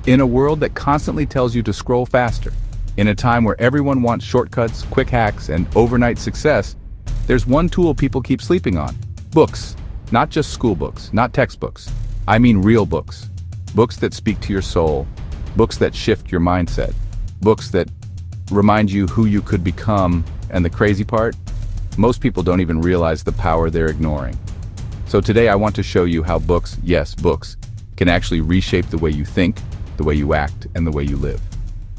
In a world that constantly tells you to scroll faster, in a time where everyone wants shortcuts, quick hacks, and overnight success, there's one tool people keep sleeping on. Books. Not just school books, not textbooks. I mean real books. Books that speak to your soul. Books that shift your mindset. Books that remind you who you could become. And the crazy part? Most people don't even realize the power they're ignoring. So today I want to show you how books, yes, books, can actually reshape the way you think, the way you act, and the way you live.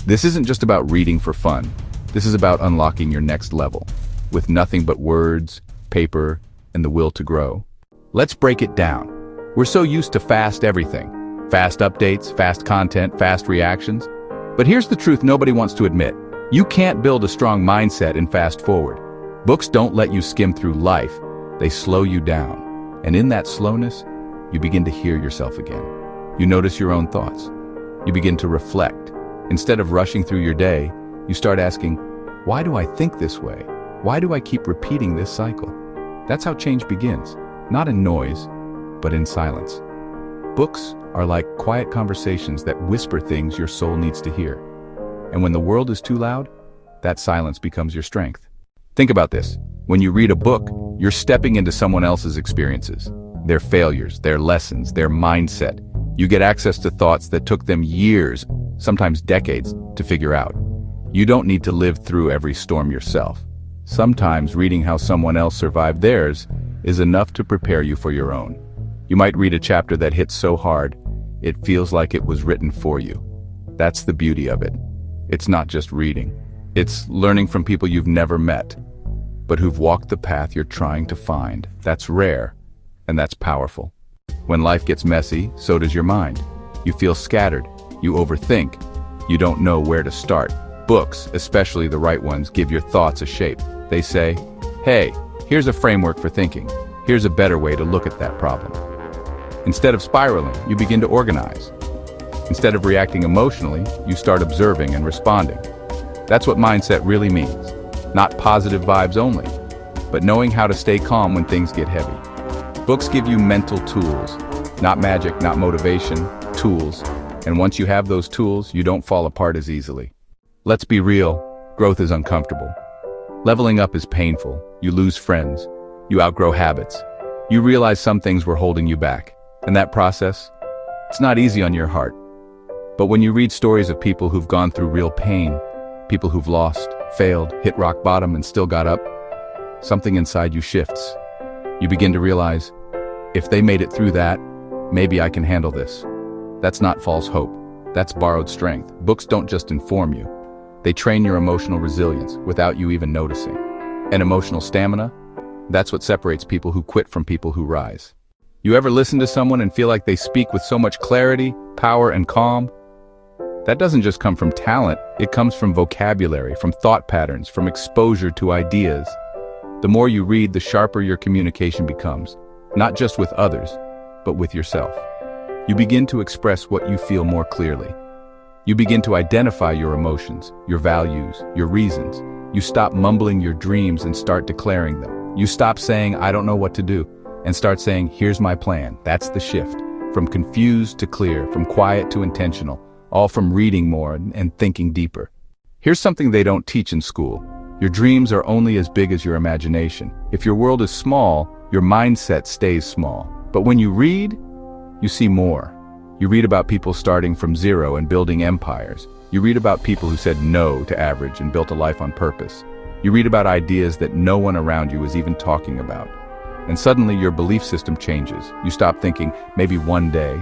This isn't just about reading for fun. This is about unlocking your next level, with nothing but words, paper, and the will to grow. Let's break it down. We're so used to fast everything. Fast updates, fast content, fast reactions. But here's the truth nobody wants to admit. You can't build a strong mindset and fast forward. Books don't let you skim through life. They slow you down. And in that slowness, you begin to hear yourself again. You notice your own thoughts. You begin to reflect. Instead of rushing through your day, you start asking, why do I think this way? Why do I keep repeating this cycle? That's how change begins. Not in noise, but in silence. Books are like quiet conversations that whisper things your soul needs to hear. And when the world is too loud, that silence becomes your strength. Think about this. When you read a book, you're stepping into someone else's experiences, their failures, their lessons, their mindset. You get access to thoughts that took them years, sometimes decades, to figure out. You don't need to live through every storm yourself. Sometimes reading how someone else survived theirs is enough to prepare you for your own. You might read a chapter that hits so hard, it feels like it was written for you. That's the beauty of it. It's not just reading. It's learning from people you've never met, but who've walked the path you're trying to find. That's rare, and that's powerful. When life gets messy, so does your mind. You feel scattered. You overthink. You don't know where to start. Books, especially the right ones, give your thoughts a shape. They say, hey, here's a framework for thinking. Here's a better way to look at that problem. Instead of spiraling, you begin to organize. Instead of reacting emotionally, you start observing and responding. That's what mindset really means. Not positive vibes only, but knowing how to stay calm when things get heavy. Books give you mental tools, not magic, not motivation, tools. And once you have those tools, you don't fall apart as easily. Let's be real, growth is uncomfortable. Leveling up is painful. You lose friends. You outgrow habits. You realize some things were holding you back. And that process, it's not easy on your heart. But when you read stories of people who've gone through real pain, people who've lost, failed, hit rock bottom and still got up, something inside you shifts. You begin to realize, if they made it through that, maybe I can handle this. That's not false hope. That's borrowed strength. Books don't just inform you. They train your emotional resilience without you even noticing. And emotional stamina, that's what separates people who quit from people who rise. You ever listen to someone and feel like they speak with so much clarity, power, and calm? That doesn't just come from talent, it comes from vocabulary, from thought patterns, from exposure to ideas. The more you read, the sharper your communication becomes, not just with others, but with yourself. You begin to express what you feel more clearly. You begin to identify your emotions, your values, your reasons. You stop mumbling your dreams and start declaring them. You stop saying, I don't know what to do, and start saying, here's my plan. That's the shift. From confused to clear, from quiet to intentional, all from reading more and thinking deeper. Here's something they don't teach in school. Your dreams are only as big as your imagination. If your world is small, your mindset stays small. But when you read, you see more. You read about people starting from zero and building empires. You read about people who said no to average and built a life on purpose. You read about ideas that no one around you is even talking about. And suddenly your belief system changes. You stop thinking, maybe one day,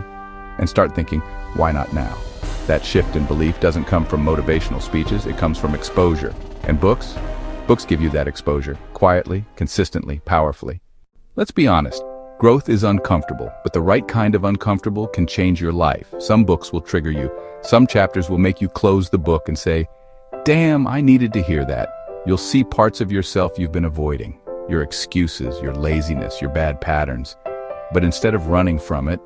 and start thinking, why not now? That shift in belief doesn't come from motivational speeches, it comes from exposure. And books? Books give you that exposure, quietly, consistently, powerfully. Let's be honest, growth is uncomfortable, but the right kind of uncomfortable can change your life. Some books will trigger you. Some chapters will make you close the book and say, damn, I needed to hear that. You'll see parts of yourself you've been avoiding, your excuses, your laziness, your bad patterns. But instead of running from it,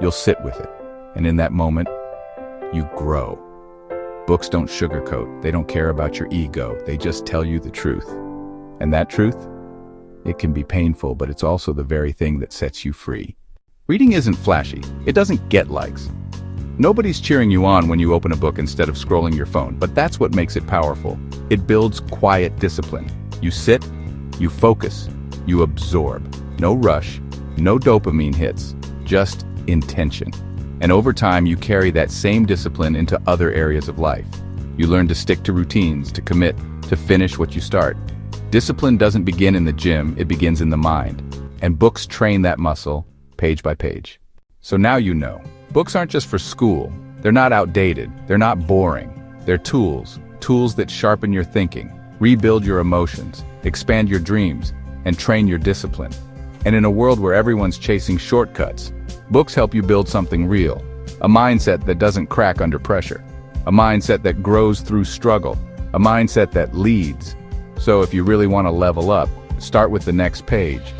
you'll sit with it. And in that moment, you grow. Books don't sugarcoat. They don't care about your ego. They just tell you the truth. And that truth? It can be painful, but it's also the very thing that sets you free. Reading isn't flashy. It doesn't get likes. Nobody's cheering you on when you open a book instead of scrolling your phone, but that's what makes it powerful. It builds quiet discipline. You sit, you focus, you absorb. No rush, no dopamine hits, just intention. And over time, you carry that same discipline into other areas of life. You learn to stick to routines, to commit, to finish what you start. Discipline doesn't begin in the gym, it begins in the mind. And books train that muscle, page by page. So now you know. Books aren't just for school. They're not outdated. They're not boring. They're tools that sharpen your thinking, rebuild your emotions, expand your dreams, and train your discipline. And in a world where everyone's chasing shortcuts, books help you build something real, a mindset that doesn't crack under pressure, a mindset that grows through struggle, a mindset that leads. So if you really want to level up, start with the next page.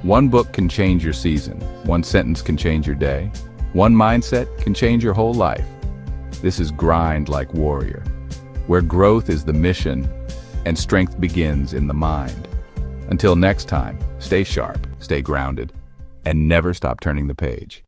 One book can change your season. One sentence can change your day. One mindset can change your whole life. This is Grind Like Warrior, where growth is the mission and strength begins in the mind. Until next time, stay sharp, stay grounded, and never stop turning the page.